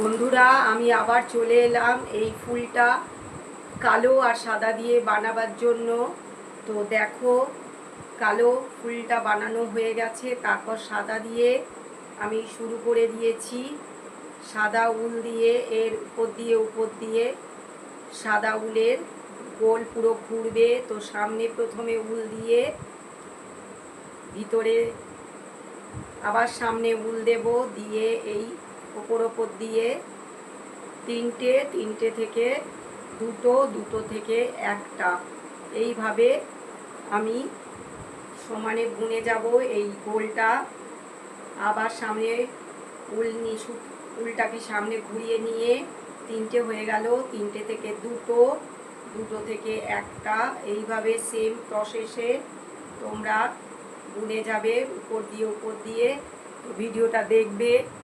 বন্ধুরা, আমি আবার চলে এলাম এই ফুলটা কালো আর সাদা দিয়ে বানাবার জন্য। তো দেখো, কালো ফুলটা বানানো হয়ে গেছে, তারপর সাদা দিয়ে আমি শুরু করে দিয়েছি। সাদা উল দিয়ে এর উপর দিয়ে সাদা উলের গোল পুরো ঘুরবে। তো সামনে প্রথমে উল দিয়ে, ভিতরে আবার সামনে উল দেব, দিয়ে এই ওপর দিয়ে তিনটে থেকে দুটো থেকে একটা, এইভাবে আমি সমানে বুনে যাব এই গোলটা। আবার সামনে উলটাকে সামনে ঘুরিয়ে নিয়ে তিনটে হয়ে গেল, তিনটে থেকে দুটো থেকে একটা, এইভাবে সেম প্রসেসে তোমরা বুনে যাবে উপর দিয়ে। ভিডিওটা দেখবে।